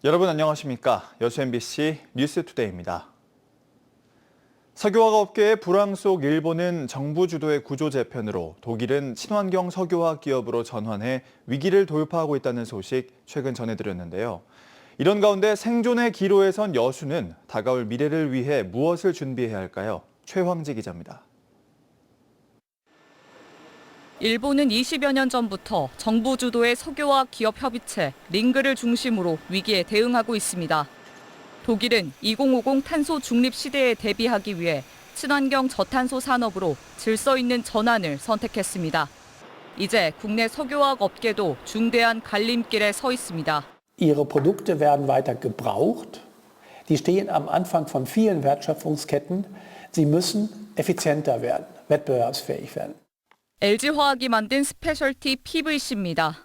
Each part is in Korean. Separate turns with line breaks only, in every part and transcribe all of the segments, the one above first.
여러분 안녕하십니까? 여수 MBC 뉴스투데이입니다. 석유화학 업계의 불황 속 일본은 정부 주도의 구조 재편으로, 독일은 친환경 석유화학 기업으로 전환해 위기를 돌파하고 있다는 소식 최근 전해드렸는데요. 이런 가운데 생존의 기로에 선 여수는 다가올 미래를 위해 무엇을 준비해야 할까요? 최황지 기자입니다.
일본은 20여 년 전부터 정부 주도의 석유화학 기업 협의체 링그를 중심으로 위기에 대응하고 있습니다. 독일은 2050 탄소 중립 시대에 대비하기 위해 친환경 저탄소 산업으로 질서 있는 전환을 선택했습니다. 이제 국내 석유화학 업계도 중대한 갈림길에 서 있습니다.
Ihre Produkte werden weiter gebraucht. Die stehen am Anfang von vielen Wertschöpfungsketten. Sie müssen effizienter werden, wettbewerbsfähig werden.
LG화학이 만든 스페셜티 PVC입니다.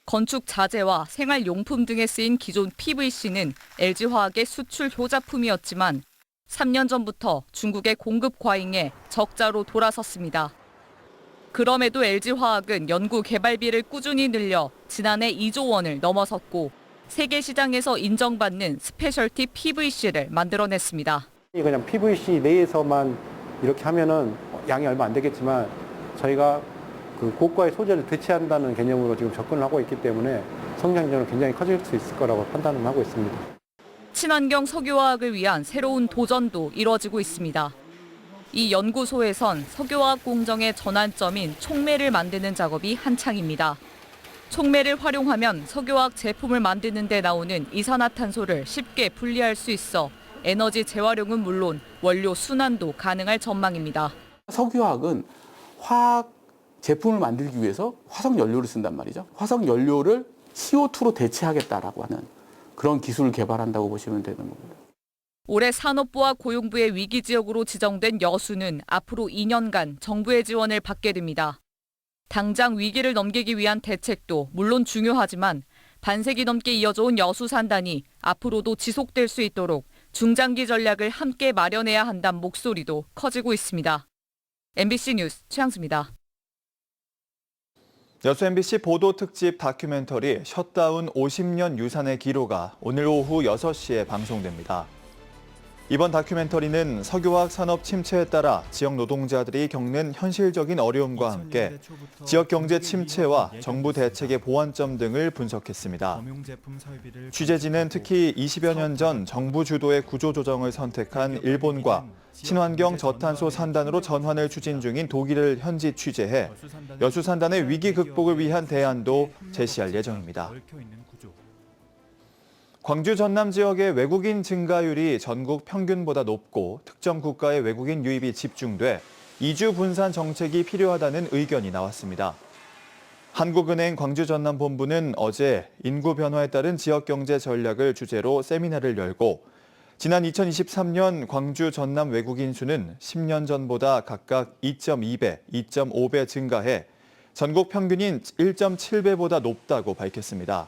건축 자재와 생활용품 등에 쓰인 기존 PVC는 LG화학의 수출 효자품이었지만 3년 전부터 중국의 공급 과잉에 적자로 돌아섰습니다. 그럼에도 LG화학은 연구 개발비를 꾸준히 늘려 지난해 2조 원을 넘어섰고 세계 시장에서 인정받는 스페셜티 PVC를 만들어냈습니다.
그냥 PVC 내에서만 이렇게 하면은 양이 얼마 안 되겠지만 저희가 그 고가의 소재를 대체한다는 개념으로 지금 접근을 하고 있기 때문에 성장률은 굉장히 커질 수 있을 거라고 판단을 하고 있습니다.
친환경 석유화학을 위한 새로운 도전도 이뤄지고 있습니다. 이 연구소에선 석유화학 공정의 전환점인 촉매를 만드는 작업이 한창입니다. 촉매를 활용하면 석유화학 제품을 만드는 데 나오는 이산화탄소를 쉽게 분리할 수 있어 에너지 재활용은 물론 원료 순환도 가능할 전망입니다.
석유화학은 화학 제품을 만들기 위해서 화석 연료를 쓴단 말이죠. 화석 연료를 CO2로 대체하겠다라고 하는 그런 기술을 개발한다고 보시면 되는 겁니다.
올해 산업부와 고용부의 위기 지역으로 지정된 여수는 앞으로 2년간 정부의 지원을 받게 됩니다. 당장 위기를 넘기기 위한 대책도 물론 중요하지만 반세기 넘게 이어져온 여수 산단이 앞으로도 지속될 수 있도록 중장기 전략을 함께 마련해야 한다는 목소리도 커지고 있습니다. MBC 뉴스 최양수입니다.
여수 MBC 보도 특집 다큐멘터리 셧다운 50년 유산의 기로가 오늘 오후 6시에 방송됩니다. 이번 다큐멘터리는 석유화학 산업 침체에 따라 지역 노동자들이 겪는 현실적인 어려움과 함께 지역 경제 침체와 정부 대책의 보완점 등을 분석했습니다. 취재진은 특히 20여 년 전 정부 주도의 구조조정을 선택한 일본과 친환경 저탄소 산단으로 전환을 추진 중인 독일을 현지 취재해 여수 산단의 위기 극복을 위한 대안도 제시할 예정입니다. 광주 전남 지역의 외국인 증가율이 전국 평균보다 높고 특정 국가의 외국인 유입이 집중돼 이주 분산 정책이 필요하다는 의견이 나왔습니다. 한국은행 광주 전남 본부는 어제 인구 변화에 따른 지역 경제 전략을 주제로 세미나를 열고 지난 2023년 광주 전남 외국인 수는 10년 전보다 각각 2.2배, 2.5배 증가해 전국 평균인 1.7배보다 높다고 밝혔습니다.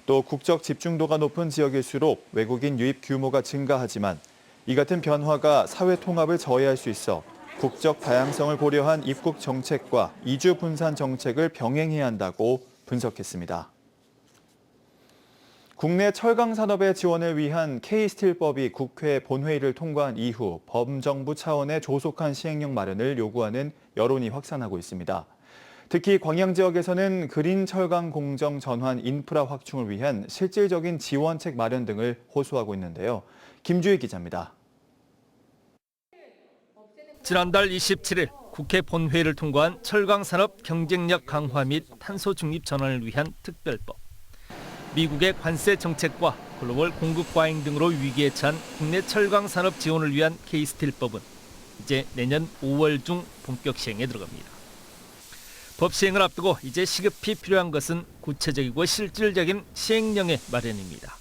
또 국적 집중도가 높은 지역일수록 외국인 유입 규모가 증가하지만 이 같은 변화가 사회 통합을 저해할 수 있어 국적 다양성을 고려한 입국 정책과 이주 분산 정책을 병행해야 한다고 분석했습니다. 국내 철강 산업의 지원을 위한 K스틸법이 국회 본회의를 통과한 이후 범정부 차원의 조속한 시행령 마련을 요구하는 여론이 확산하고 있습니다. 특히 광양 지역에서는 그린 철강 공정 전환 인프라 확충을 위한 실질적인 지원책 마련 등을 호소하고 있는데요. 김주희 기자입니다.
지난달 27일 국회 본회의를 통과한 철강산업 경쟁력 강화 및 탄소 중립 전환을 위한 특별법. 미국의 관세 정책과 글로벌 공급 과잉 등으로 위기에 처한 국내 철강산업 지원을 위한 K스틸법은 이제 내년 5월 중 본격 시행에 들어갑니다. 법 시행을 앞두고 이제 시급히 필요한 것은 구체적이고 실질적인 시행령의 마련입니다.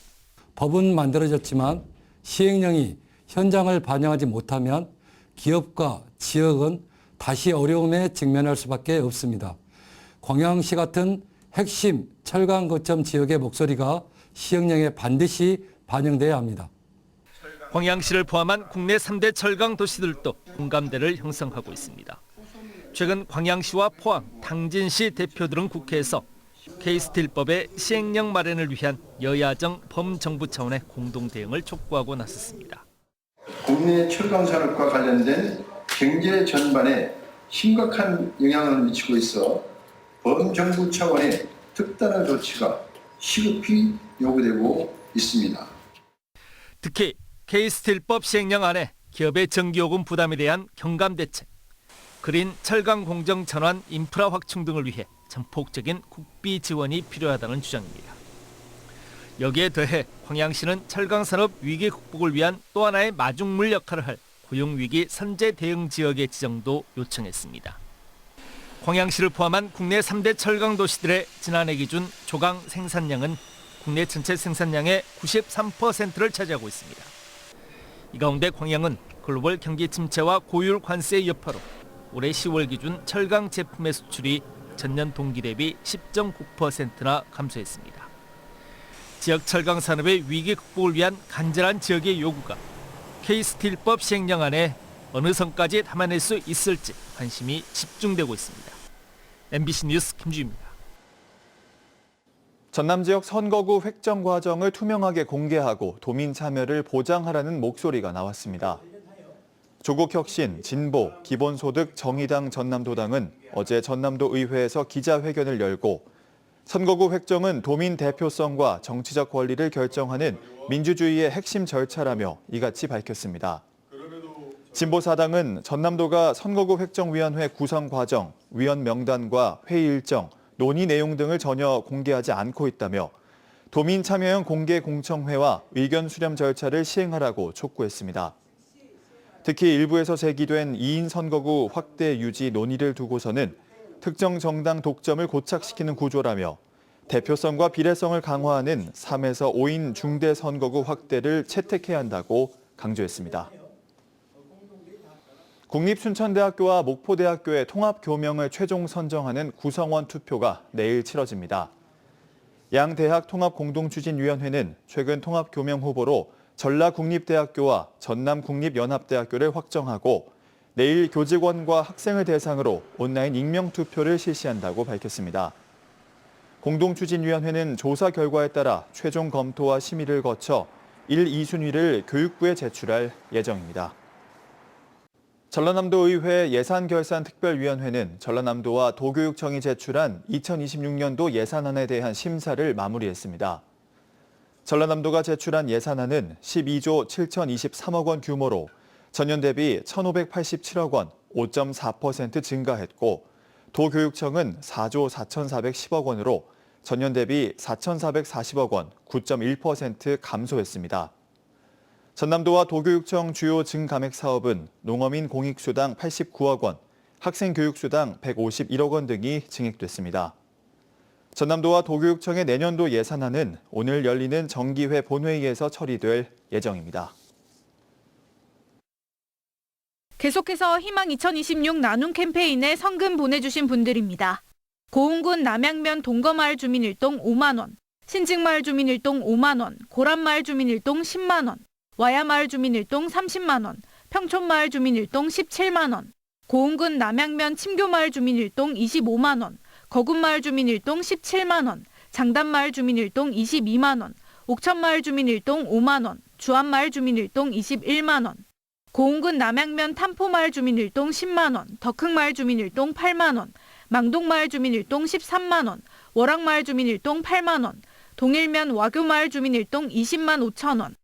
법은 만들어졌지만 시행령이 현장을 반영하지 못하면 기업과 지역은 다시 어려움에 직면할 수밖에 없습니다. 광양시 같은 핵심 철강 거점 지역의 목소리가 시행령에 반드시 반영돼야 합니다.
광양시를 포함한 국내 3대 철강 도시들도 공감대를 형성하고 있습니다. 최근 광양시와 포항, 당진시 대표들은 국회에서 K스틸법의 시행령 마련을 위한 여야정 범정부 차원의 공동 대응을 촉구하고 나섰습니다.
국내 철강 산업과 관련된 경제 전반에 심각한 영향을 미치고 있어 범정부 차원의 특단의 조치가 시급히 요구되고 있습니다.
특히 K스틸법 시행령 안에 기업의 전기요금 부담에 대한 경감 대책, 그린 철강 공정 전환 인프라 확충 등을 위해 전폭적인 국비 지원이 필요하다는 주장입니다. 여기에 더해 광양시는 철강산업 위기 극복을 위한 또 하나의 마중물 역할을 할 고용위기 선제 대응 지역의 지정도 요청했습니다. 광양시를 포함한 국내 3대 철강 도시들의 지난해 기준 조강 생산량은 국내 전체 생산량의 93%를 차지하고 있습니다. 이 가운데 광양은 글로벌 경기 침체와 고율 관세의 여파로 올해 10월 기준 철강 제품의 수출이 전년 동기 대비 10.9%나 감소했습니다. 지역 철강 산업의 위기 극복을 위한 간절한 지역의 요구가 K스틸법 시행령 안에 어느 선까지 담아낼 수 있을지 관심이 집중되고 있습니다. MBC 뉴스 김주희입니다.
전남 지역 선거구 획정 과정을 투명하게 공개하고 도민 참여를 보장하라는 목소리가 나왔습니다. 조국혁신, 진보, 기본소득, 정의당 전남도당은 어제 전남도 의회에서 기자회견을 열고 선거구 획정은 도민 대표성과 정치적 권리를 결정하는 민주주의의 핵심 절차라며 이같이 밝혔습니다. 진보사당은 전남도가 선거구 획정위원회 구성 과정, 위원 명단과 회의 일정, 논의 내용 등을 전혀 공개하지 않고 있다며 도민 참여형 공개 공청회와 의견 수렴 절차를 시행하라고 촉구했습니다. 특히 일부에서 제기된 2인 선거구 확대 유지 논의를 두고서는 특정 정당 독점을 고착시키는 구조라며 대표성과 비례성을 강화하는 3에서 5인 중대 선거구 확대를 채택해야 한다고 강조했습니다. 국립순천대학교와 목포대학교의 통합교명을 최종 선정하는 구성원 투표가 내일 치러집니다. 양 대학 통합공동추진위원회는 최근 통합교명 후보로 전라국립대학교와 전남국립연합대학교를 확정하고 내일 교직원과 학생을 대상으로 온라인 익명투표를 실시한다고 밝혔습니다. 공동추진위원회는 조사 결과에 따라 최종 검토와 심의를 거쳐 1, 2순위를 교육부에 제출할 예정입니다. 전라남도 의회 예산결산특별위원회는 전라남도와 도교육청이 제출한 2026년도 예산안에 대한 심사를 마무리했습니다. 전라남도가 제출한 예산안은 12조 7,023억 원 규모로 전년 대비 1,587억 원, 5.4% 증가했고 도교육청은 4조 4,410억 원으로 전년 대비 4,440억 원, 9.1% 감소했습니다. 전남도와 도교육청 주요 증감액 사업은 농어민 공익수당 89억 원, 학생교육수당 151억 원 등이 증액됐습니다. 전남도와 도교육청의 내년도 예산안은 오늘 열리는 정기회 본회의에서 처리될 예정입니다.
계속해서 희망 2026 나눔 캠페인에 성금 보내주신 분들입니다. 고흥군 남양면 동거마을 주민 1동 5만 원, 신직마을 주민 1동 5만 원, 고란마을 주민 1동 10만 원, 와야마을 주민 1동 30만 원, 평촌마을 주민 1동 17만 원, 고흥군 남양면 침교마을 주민 1동 25만 원, 거군마을 주민 1동 17만 원, 장단마을 주민 1동 22만 원, 옥천마을 주민 1동 5만 원, 주안마을 주민 1동 21만 원, 고흥군 남양면 탐포마을 주민 1동 10만 원, 덕흥마을 주민 1동 8만 원, 망동마을 주민 1동 13만 원, 월악마을 주민 1동 8만 원, 동일면 와교마을 주민 1동 20만 5천 원,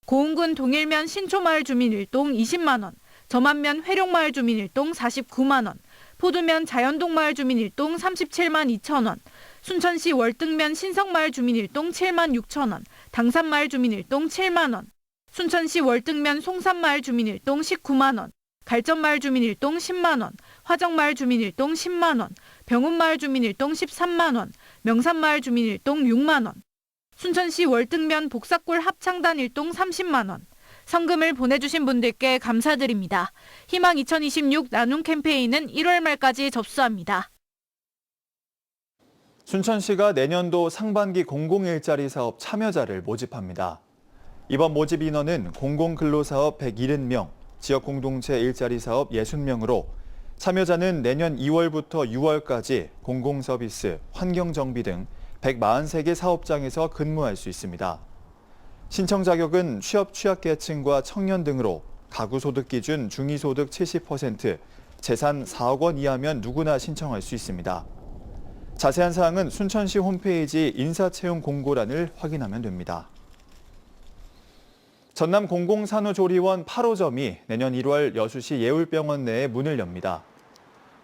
고흥군 동일면 신초마을 주민 1동 20만 원, 점안면 회룡마을 주민 1동 49만 원, 포두면 자연동마을 주민 1동 37만 2천 원, 순천시 월등면 신성마을 주민 1동 7만 6천 원, 당산마을 주민 1동 7만 원, 순천시 월등면 송산마을 주민 1동 19만 원, 갈전마을 주민 1동 10만 원, 화정마을 주민 1동 10만 원, 병운마을 주민 1동 13만 원, 명산마을 주민 1동 6만 원, 순천시 월등면 복사골 합창단 1동 30만 원. 성금을 보내주신 분들께 감사드립니다. 희망 2026 나눔 캠페인은 1월 말까지 접수합니다.
순천시가 내년도 상반기 공공일자리 사업 참여자를 모집합니다. 이번 모집 인원은 공공근로사업 170명, 지역공동체 일자리 사업 60명으로 참여자는 내년 2월부터 6월까지 공공서비스, 환경정비 등 143개 사업장에서 근무할 수 있습니다. 신청 자격은 취업 취약계층과 청년 등으로 가구 소득 기준 중위소득 70%, 재산 4억 원 이하면 누구나 신청할 수 있습니다. 자세한 사항은 순천시 홈페이지 인사채용 공고란을 확인하면 됩니다. 전남 공공산후조리원 8호점이 내년 1월 여수시 예울병원 내에 문을 엽니다.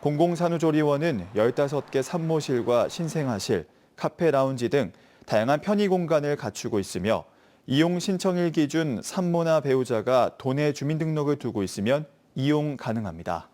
공공산후조리원은 15개 산모실과 신생아실, 카페 라운지 등 다양한 편의 공간을 갖추고 있으며 이용 신청일 기준 산모나 배우자가 도내 주민등록을 두고 있으면 이용 가능합니다.